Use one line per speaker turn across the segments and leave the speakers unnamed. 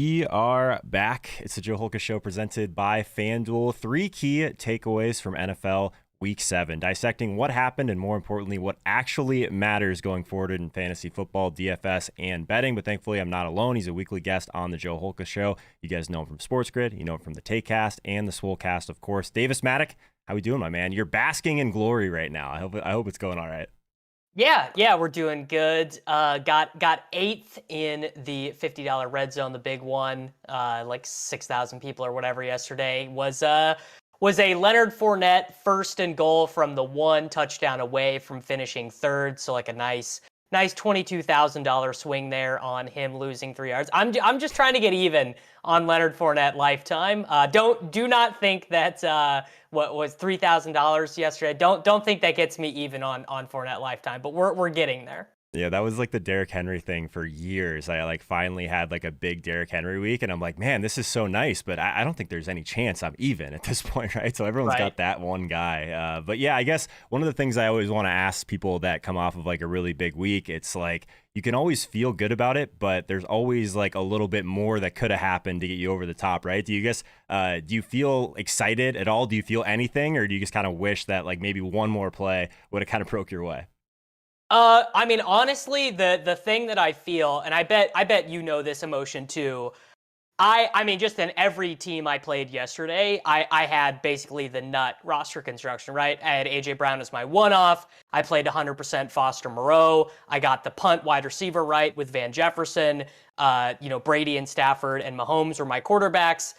We are back. It's the Joe Holka Show presented by FanDuel. 3 key takeaways from NFL Week 7, dissecting what happened and, more importantly, what actually matters going forward in fantasy football, DFS, and betting. But thankfully, I'm not alone. He's a weekly guest on the Joe Holka Show. You guys know him from Sportsgrid. You know him from the Taekcast and the Swolecast, of course. Davis Mattek, how we doing, my man? You're basking in glory right now. I hope it's going all right.
Yeah, we're doing good. Got 8th in the $50 red zone, the big one. Like 6,000 people or whatever yesterday. Was a Leonard Fournette first and goal from the 1 touchdown away from finishing 3rd. So like a nice $22,000 swing there on him losing 3 yards. I'm just trying to get even on Leonard Fournette lifetime. Do not think that what was $3,000 yesterday. Don't think that gets me even on Fournette lifetime, but we're getting there.
Yeah, that was like the Derrick Henry thing for years. I like finally had like a big Derrick Henry week, and I'm like, man, this is so nice, but I don't think there's any chance I'm even at this point, right? So everyone's got that one guy. But yeah, I guess one of the things I always want to ask people that come off of like a really big week, it's like you can always feel good about it, but there's always like a little bit more that could have happened to get you over the top, right? Do you feel excited at all? Do you feel anything, or do you just kind of wish that like maybe one more play would have kind of broke your way?
I mean, honestly, the thing that I feel, and I bet you know this emotion too. I mean, just in every team I played yesterday, I had basically the nut roster construction, right? I had AJ Brown as my one-off. I played 100% Foster Moreau. I got the punt wide receiver right with Van Jefferson. Brady and Stafford and Mahomes were my quarterbacks.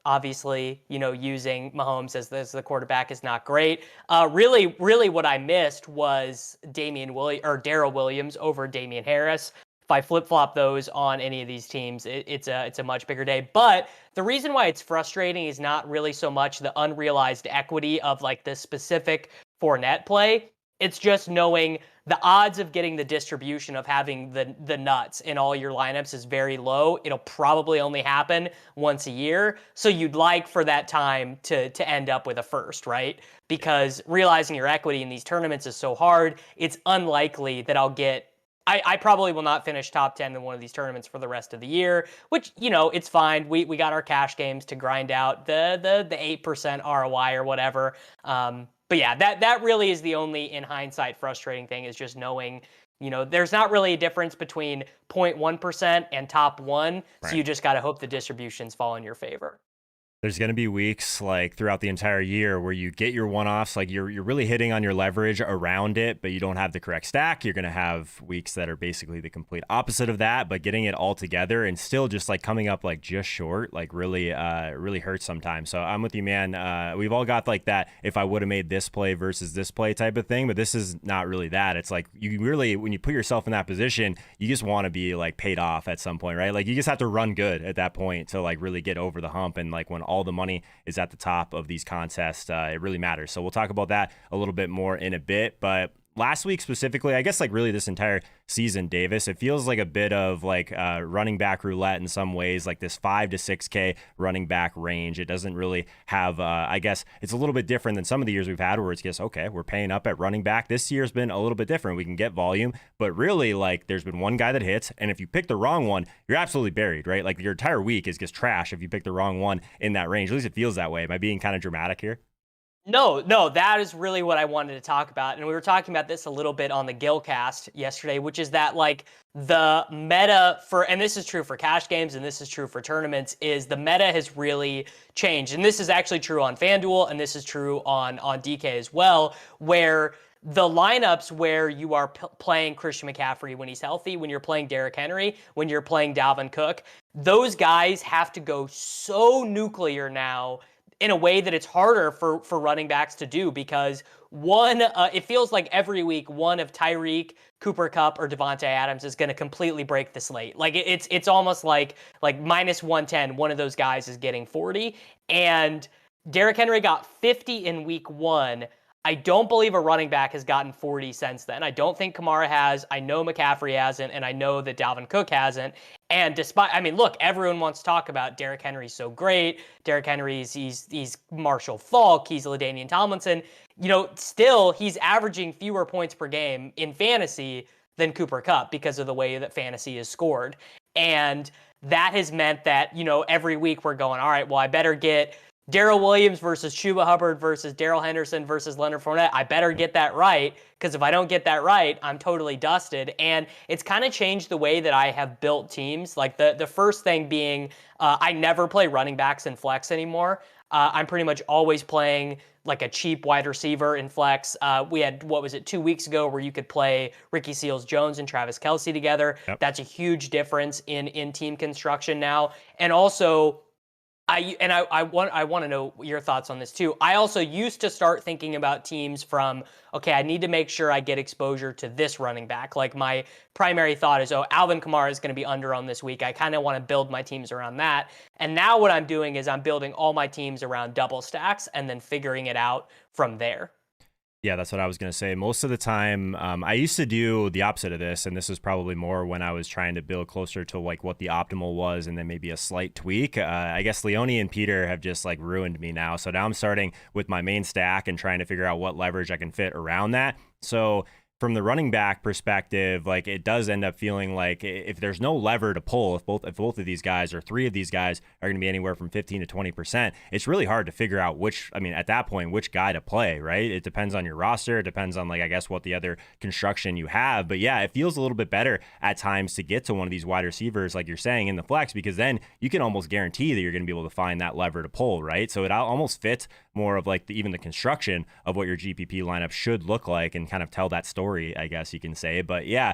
Obviously, using Mahomes as the quarterback is not great. Really, what I missed was Darrell Williams over Damian Harris. If I flip-flop those on any of these teams, it's a much bigger day. But the reason why it's frustrating is not really so much the unrealized equity of like the specific Fournette play. It's just knowing the odds of getting the distribution of having the nuts in all your lineups is very low. It'll probably only happen once a year. So you'd like for that time to end up with a first, right? Because realizing your equity in these tournaments is so hard, it's unlikely that I probably will not finish top 10 in one of these tournaments for the rest of the year, which, it's fine. We got our cash games to grind out the 8% ROI or whatever. But yeah, that really is the only, in hindsight, frustrating thing is just knowing, there's not really a difference between 0.1% and top 1. Right. So you just got to hope the distributions fall in your favor.
There's going to be weeks like throughout the entire year where you get your one-offs, like you're really hitting on your leverage around it, but you don't have the correct stack. You're going to have weeks that are basically the complete opposite of that, but getting it all together and still just like coming up like just short, like really hurts sometimes. So I'm with you, man. We've all got like that if I would have made this play versus this play type of thing, but this is not really that. It's like you really, when you put yourself in that position, you just want to be like paid off at some point, right? Like you just have to run good at that point to like really get over the hump. And like when all the money is at the top of these contests, it really matters. So we'll talk about that a little bit more in a bit. But last week specifically, I guess like really this entire season, Davis, it feels like a bit of like running back roulette in some ways, like this 5 to 6K running back range. It doesn't really have, I guess it's a little bit different than some of the years we've had where it's just, okay, we're paying up at running back. This year's been a little bit different. We can get volume, but really like there's been one guy that hits. And if you pick the wrong one, you're absolutely buried, right? Like your entire week is just trash if you pick the wrong one in that range. At least it feels that way. Am I being kind of dramatic here?
No, that is really what I wanted to talk about. And we were talking about this a little bit on the Gilcast yesterday, which is that like the meta and this is true for cash games and this is true for tournaments, is the meta has really changed. And this is actually true on FanDuel and this is true on DK as well, where the lineups where you are playing Christian McCaffrey when he's healthy, when you're playing Derrick Henry, when you're playing Dalvin Cook, those guys have to go so nuclear now in a way that it's harder for running backs to do, because it feels like every week one of Tyreek, Cooper Kupp, or Devontae Adams is going to completely break the slate. Like it's almost like minus 110, one of those guys is getting 40. And Derrick Henry got 50 in week 1. I don't believe a running back has gotten 40 since then. I don't think Kamara has. I know McCaffrey hasn't, and I know that Dalvin Cook hasn't. And look, everyone wants to talk about Derrick Henry's so great. Derrick Henry's he's Marshall Faulk. He's LaDainian Tomlinson. Still he's averaging fewer points per game in fantasy than Cooper Kupp because of the way that fantasy is scored. And that has meant that, every week we're going, all right, well, I better get Darrell Williams versus Chuba Hubbard versus Darrell Henderson versus Leonard Fournette. I better get that right, because if I don't get that right, I'm totally dusted. And it's kind of changed the way that I have built teams. Like the first thing being, I never play running backs in flex anymore. I'm pretty much always playing like a cheap wide receiver in flex. We had, 2 weeks ago where you could play Ricky Seals-Jones and Travis Kelce together. Yep. That's a huge difference in team construction now. And also, I want to know your thoughts on this too. I also used to start thinking about teams from, okay, I need to make sure I get exposure to this running back. Like my primary thought is, Alvin Kamara is going to be under on this week. I kind of want to build my teams around that. And now what I'm doing is I'm building all my teams around double stacks and then figuring it out from there.
Yeah, that's what I was going to say. Most of the time, I used to do the opposite of this, and this was probably more when I was trying to build closer to like what the optimal was and then maybe a slight tweak. I guess Leone and Peter have just like ruined me now. So now I'm starting with my main stack and trying to figure out what leverage I can fit around that. So from the running back perspective, like it does end up feeling like if there's no lever to pull, if both of these guys or three of these guys are going to be anywhere from 15 to 20%, it's really hard to figure out at that point, which guy to play, right? It depends on your roster. It depends on like, I guess what the other construction you have. But yeah, it feels a little bit better at times to get to one of these wide receivers, like you're saying, in the flex, because then you can almost guarantee that you're going to be able to find that lever to pull, right? So it almost fits more of like even the construction of what your GPP lineup should look like and kind of tell that story, I guess you can say. But yeah,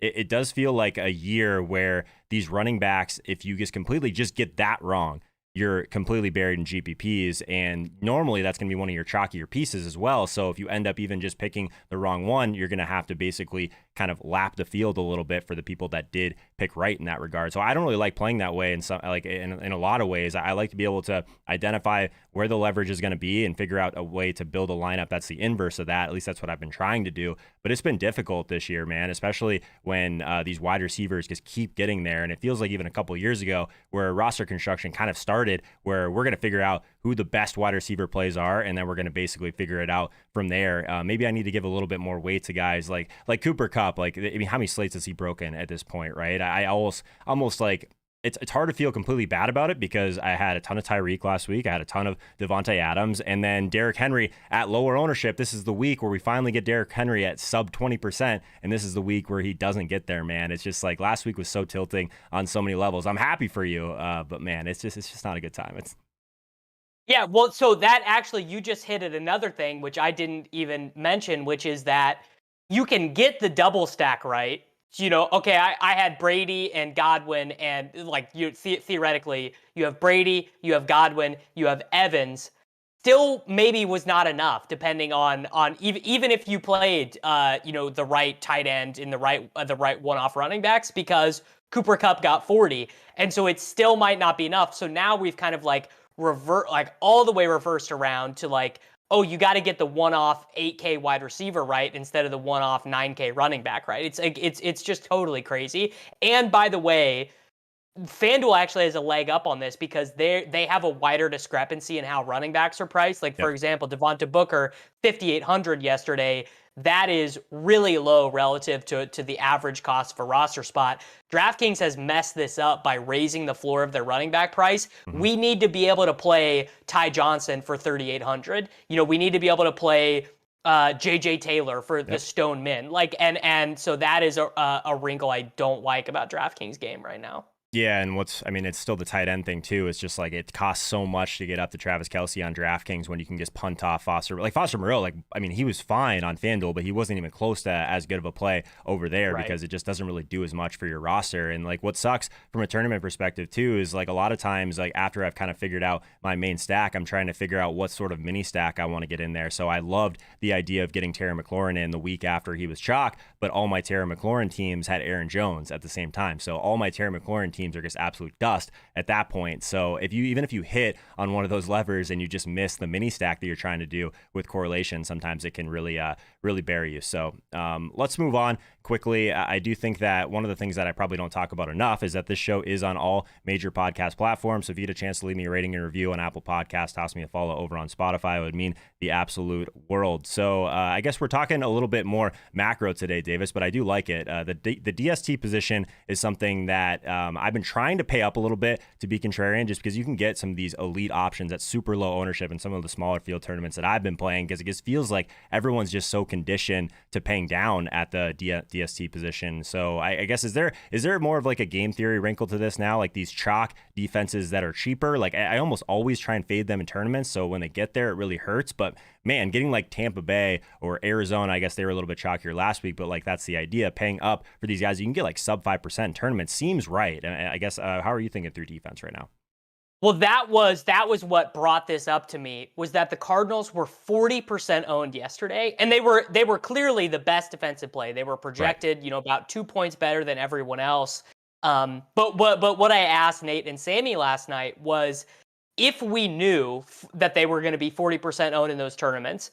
it does feel like a year where these running backs, if you just completely just get that wrong, you're completely buried in GPPs, and normally that's going to be one of your chalkier pieces as well. So if you end up even just picking the wrong one, you're going to have to basically kind of lap the field a little bit for the people that did pick right in that regard. So I don't really like playing that way in a lot of ways. I like to be able to identify where the leverage is going to be and figure out a way to build a lineup that's the inverse of that. At least that's what I've been trying to do. But it's been difficult this year, man, especially when these wide receivers just keep getting there. And it feels like even a couple of years ago where roster construction kind of started, where we're going to figure out who the best wide receiver plays are, and then we're going to basically figure it out from there. Maybe I need to give a little bit more weight to guys like Cooper Kupp. Like, I mean, how many slates has he broken at this point, right? I almost like, it's hard to feel completely bad about it because I had a ton of Tyreek last week. I had a ton of Devontae Adams, and then Derrick Henry at lower ownership. This is the week where we finally get Derrick Henry at sub 20%, and this is the week where he doesn't get there, man. It's just like last week was so tilting on so many levels. I'm happy for you, but man, it's just not a good time.
Yeah, well, so that actually, you just hit at another thing, which I didn't even mention, which is that you can get the double stack right. Okay, I had Brady and Godwin, and like theoretically, you have Brady, you have Godwin, you have Evans. Still, maybe was not enough, depending on even if you played, the right tight end in the right one-off running backs, because Cooper Kupp got 40, and so it still might not be enough. So now we've kind of like all the way reversed around to like, oh, you got to get the one-off 8K wide receiver right instead of the one-off 9K running back right. It's just totally crazy. And by the way, FanDuel actually has a leg up on this because they have a wider discrepancy in how running backs are priced. Like, for example, Devonta Booker, 5,800 yesterday. That is really low relative to the average cost for roster spot. DraftKings has messed this up by raising the floor of their running back price. Mm-hmm. We need to be able to play Ty Johnson for 3,800. We need to be able to play JJ Taylor for the Stone Min. And so that is a wrinkle I don't like about DraftKings game right now.
Yeah, and it's still the tight end thing too. It's just like it costs so much to get up to Travis Kelce on DraftKings when you can just punt off Foster. Like Foster Moreau, he was fine on FanDuel, but he wasn't even close to as good of a play over there because it just doesn't really do as much for your roster. And like what sucks from a tournament perspective too is like a lot of times, like after I've kind of figured out my main stack, I'm trying to figure out what sort of mini stack I want to get in there. So I loved the idea of getting Terry McLaurin in the week after he was chalk, but all my Terry McLaurin teams had Aaron Jones at the same time. So all my Terry McLaurin teams are just absolute dust at that point. So if you hit on one of those levers and you just miss the mini stack that you're trying to do with correlation, sometimes it can really bury you. So let's move on. quickly, I do think that one of the things that I probably don't talk about enough is that this show is on all major podcast platforms. So if you had a chance to leave me a rating and review on Apple Podcasts, toss me a follow over on Spotify, it would mean the absolute world. So I guess we're talking a little bit more macro today, Davis, but I do like it. The DST position is something that I've been trying to pay up a little bit to be contrarian, just because you can get some of these elite options at super low ownership in some of the smaller field tournaments that I've been playing, because it just feels like everyone's just so conditioned to paying down at the DST position. So I guess is there more of like a game theory wrinkle to this now, like these chalk defenses that are cheaper? Like I almost always try and fade them in tournaments, so when they get there it really hurts. But man, getting like Tampa Bay or Arizona, I guess they were a little bit chalkier last week, but like that's the idea. Paying up for these guys, you can get like sub 5% in tournaments, seems right. And I guess how are you thinking through defense right now?
Well, that was what brought this up to me, was that the Cardinals were 40% owned yesterday, and they were clearly the best defensive play. They were projected, right, about 2 points better than everyone else. But what I asked Nate and Sammy last night was, if we knew that they were going to be 40% owned in those tournaments,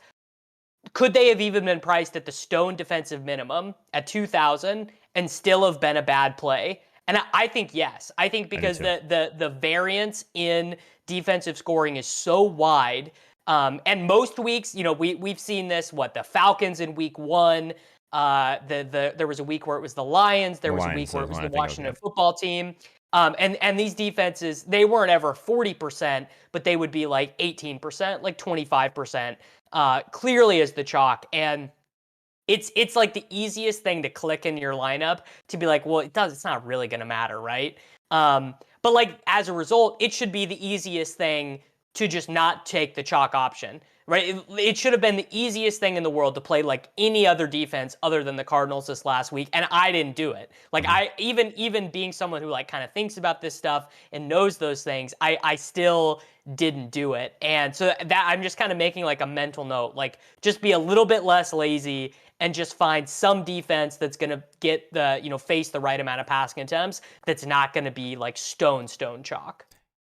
could they have even been priced at the Stone defensive minimum at 2,000 and still have been a bad play? And I think yes. I think because the variance in defensive scoring is so wide, and most weeks, we've seen this. The Falcons in week 1. There was a week where it was the Lions. There was a week where it was the Washington football team. And these defenses, they weren't ever 40%, but they would be like 18%, like 25%, clearly as the chalk. And it's like the easiest thing to click in your lineup to be like, well, it's not really going to matter, right? But like as a result, it should be the easiest thing to just not take the chalk option, right? It should have been the easiest thing in the world to play like any other defense other than the Cardinals this last week, and I didn't do it. Like I even being someone who like kind of thinks about this stuff and knows those things, I still didn't do it. And so that I'm just kind of making like a mental note, like just be a little bit less lazy and just find some defense that's going to get face the right amount of passing attempts, that's not going to be like stone chalk.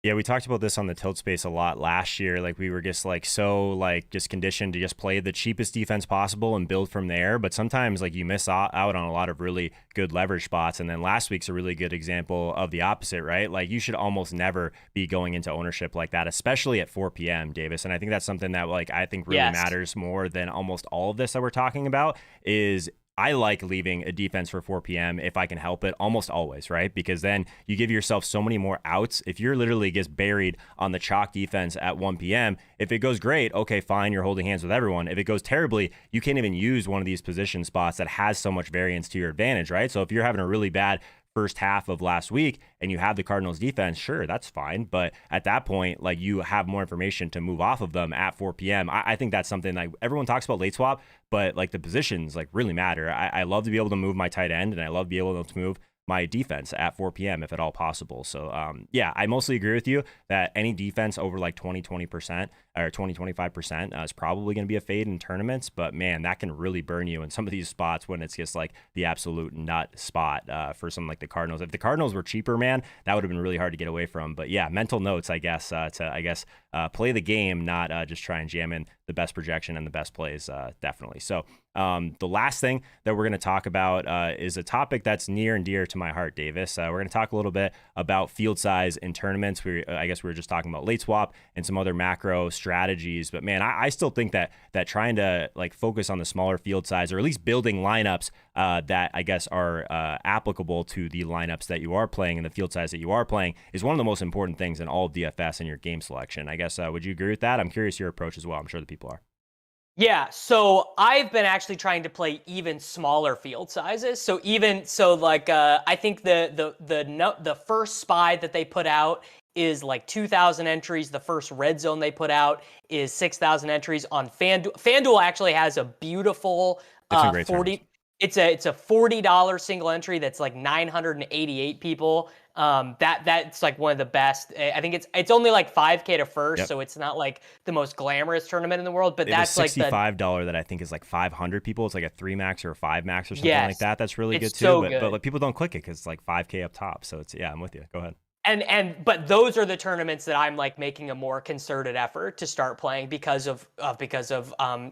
Yeah, we talked about this on the Tilt Space a lot last year. Like we were just like so like just conditioned to just play the cheapest defense possible and build from there. But sometimes like you miss out on a lot of really good leverage spots. And then last week's a really good example of the opposite, right? Like you should almost never be going into ownership like that, especially at 4 p.m., Davis. And I think that's something that like I think really matters more than almost all of this that we're talking about. Is I like leaving a defense for 4 p.m. if I can help it, almost always, right? Because then you give yourself so many more outs. If you're literally gets buried on the chalk defense at 1 p.m., if it goes great, okay, fine, you're holding hands with everyone. If it goes terribly, you can't even use one of these position spots that has so much variance to your advantage, right? So if you're having a really bad first half of last week and you have the Cardinals defense, sure, that's fine. But at that point, like you have more information to move off of them at 4 p.m. I think that's something like everyone talks about late swap, but like the positions like really matter. I love to be able to move my tight end, and I love to be able to move my defense at 4 p.m. if at all possible. So yeah, I mostly agree with you that any defense over like 20% or 25% is probably going to be a fade in tournaments. But man, that can really burn you in some of these spots when it's just like the absolute nut spot for something like the Cardinals. If the Cardinals were cheaper, man, that would have been really hard to get away from. But yeah, mental notes, I guess, to play the game, not just try and jam in the best projection and the best plays, definitely. So the last thing that we're going to talk about is a topic that's near and dear to my heart, Davis. We're going to talk a little bit about field size in tournaments. I guess we were just talking about late swap and some other macro strategies. But man, I still think that trying to like focus on the smaller field size, or at least building lineups that I guess are applicable to the lineups that you are playing and the field size that you are playing, is one of the most important things in all of DFS and your game selection. I guess, would you agree with that? I'm curious your approach as well. I'm sure the people are.
Yeah, so I've been actually trying to play even smaller field sizes. I think the first SPY that they put out is like 2,000 entries. The first red zone they put out is 6,000 entries on FanDuel. FanDuel actually has a beautiful 40. It's a $40 single entry that's like 988 people. That's like one of the best. I think it's only like 5K to first, so it's not like the most glamorous tournament in the world. But that's like
$65 that I think is like 500 people. It's like a 3 max or a 5 max or something like that. That's really good too.
So
but people don't click it because it's like 5K up top. So I'm with you. Go ahead.
but those are the tournaments that I'm like making a more concerted effort to start playing because of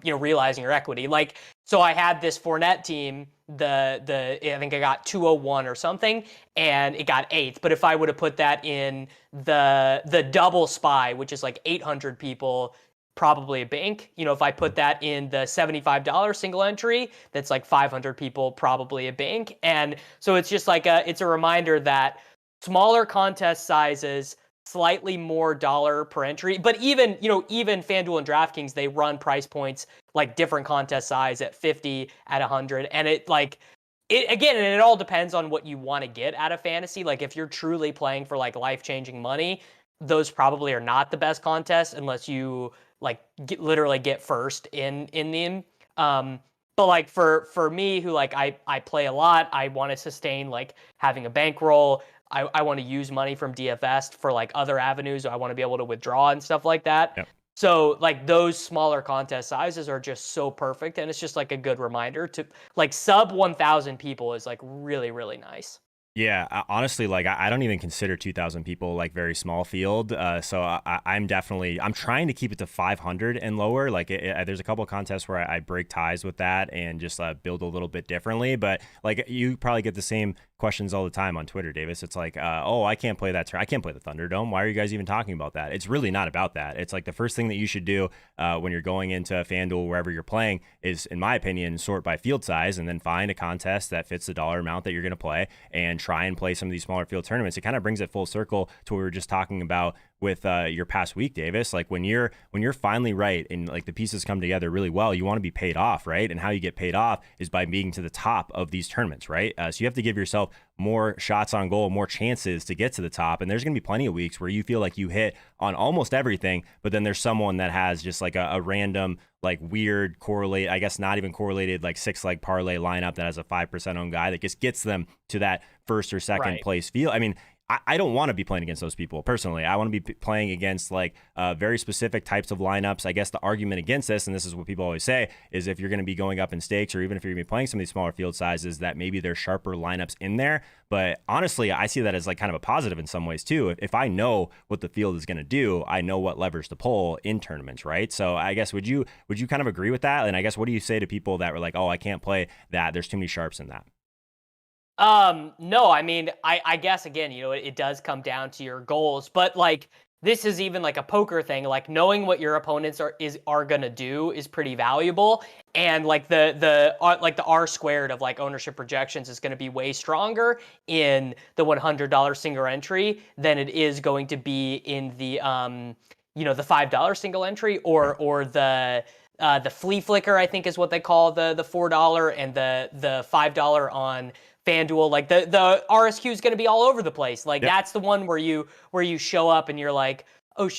realizing your equity. Like, so I had this Fournette team, I think I got 201 or something, and it got 8th. But if I would have put that in the double spy, which is like 800 people, probably a bank. If I put that in the $75 single entry, that's like 500 people, probably a bank. And so it's just like it's a reminder that smaller contest sizes, slightly more dollar per entry. But even FanDuel and DraftKings, they run price points like different contest size at 50, at 100. And it all depends on what you want to get out of fantasy. Like if you're truly playing for like life-changing money, those probably are not the best contests unless you like literally get first in them. But like for me, who like I play a lot, I want to sustain like having a bankroll. I want to use money from DFS for like other avenues. I want to be able to withdraw and stuff like that.
Yep.
So like those smaller contest sizes are just so perfect, and it's just like a good reminder to like sub 1,000 people is like really, really nice.
Yeah, honestly, like I don't even consider 2,000 people like very small field. So I'm trying to keep it to 500 and lower. Like there's a couple of contests where I break ties with that and just build a little bit differently. But like you probably get the same questions all the time on Twitter, Davis. It's like, I can't play that. I can't play the Thunderdome. Why are you guys even talking about that? It's really not about that. It's like the first thing that you should do when you're going into FanDuel, wherever you're playing, is, in my opinion, sort by field size and then find a contest that fits the dollar amount that you're going to play and try and play some of these smaller field tournaments. It kind of brings it full circle to what we were just talking about with your past week, Davis. Like when you're finally right and like the pieces come together really well, you want to be paid off, right? And how you get paid off is by being to the top of these tournaments, right? So you have to give yourself more shots on goal, more chances to get to the top. And there's going to be plenty of weeks where you feel like you hit on almost everything, but then there's someone that has just like a random, like weird correlate, I guess not even correlated, like 6-leg parlay lineup that has a 5% owned guy that just gets them to that first or second place field. I mean, I don't want to be playing against those people personally. I want to be playing against like very specific types of lineups. I guess the argument against this, and this is what people always say, is if you're going to be going up in stakes or even if you're going to be playing some of these smaller field sizes, that maybe there's sharper lineups in there. But honestly, I see that as like kind of a positive in some ways too. If I know what the field is going to do, I know what levers to pull in tournaments, right? So I guess would you kind of agree with that? And I guess what do you say to people that were like, I can't play that, there's too many sharps in that?
No, I mean, I guess again, it does come down to your goals, but like this is even like a poker thing. Like knowing what your opponents are gonna do is pretty valuable, and like the R squared of like ownership projections is gonna be way stronger in the $100 single entry than it is going to be in the the $5 single entry or the flea flicker, I think is what they call the $4 and the $5 on FanDuel. Like the RSQ is going to be all over the place. Like that's the one where you show up and you're like,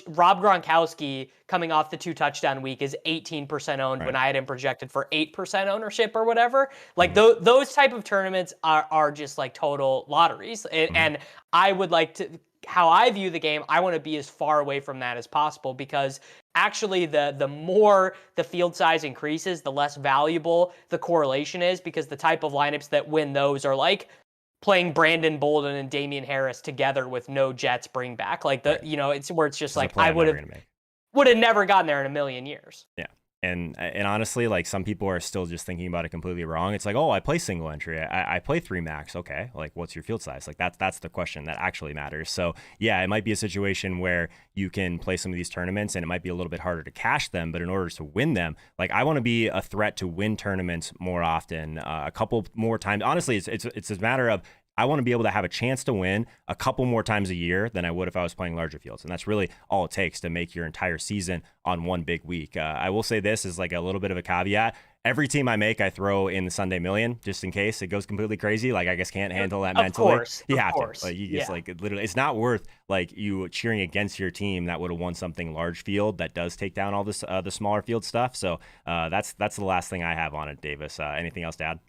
Rob Gronkowski coming off the 2 touchdown week is 18% owned when I had him projected for 8% ownership or whatever. Like those type of tournaments are just like total lotteries. And I would like to, how I view the game, I want to be as far away from that as possible, because actually the more the field size increases, the less valuable the correlation is, because the type of lineups that win those are like playing Brandon Bolden and Damian Harris together with no Jets bring back. Like it's where it's just like I would have never gotten there in a million years.
Yeah. And honestly, like some people are still just thinking about it completely wrong. It's like, I play single entry. I play 3 max. Okay. Like what's your field size? Like that's the question that actually matters. So yeah, it might be a situation where you can play some of these tournaments and it might be a little bit harder to cash them, but in order to win them, like I want to be a threat to win tournaments more often, a couple more times. Honestly, it's a matter of, I want to be able to have a chance to win a couple more times a year than I would if I was playing larger fields. And that's really all it takes to make your entire season on one big week. I will say this is like a little bit of a caveat. Every team I make, I throw in the Sunday Million just in case it goes completely crazy. Like I just can't handle that mentally.
You have to.
Like you just like literally, it's not worth like you cheering against your team that would have won something large field that does take down all this the smaller field stuff. So that's the last thing I have on it, Davis. Anything else to add?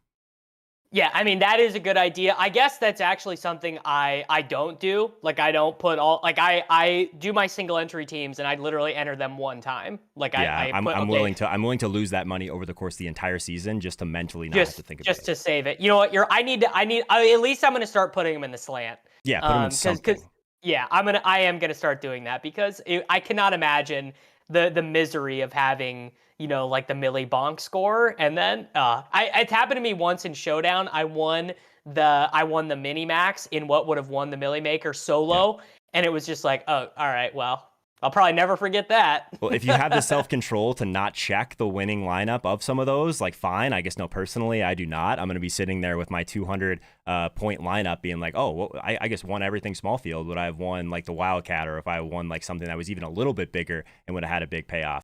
Yeah, I mean, that is a good idea. I guess that's actually something I don't do. Like, I don't put all, like, I do my single entry teams and I literally enter them one time. Like,
yeah, I'm willing to lose that money over the course of the entire season just to mentally not have to think about it.
Just to save it. You know what? At least I'm going to start putting them in the slant.
Yeah, put them in something.
Yeah, I am gonna start doing that because I cannot imagine the misery of having, like the Millie Bonk score, and then it happened to me once in Showdown. I won the mini max in what would have won the Millie Maker
Yeah.
solo, and it was just like, oh, all right, well, I'll probably never forget that.
Well, if you have the self-control to not check the winning lineup of some of those, like fine. I guess no, personally, I do not. I'm going to be sitting there with my 200 point lineup being like, oh, well, I guess won everything small field. Would I have won like the Wildcat, or if I won like something that was even a little bit bigger and would have had a big payoff?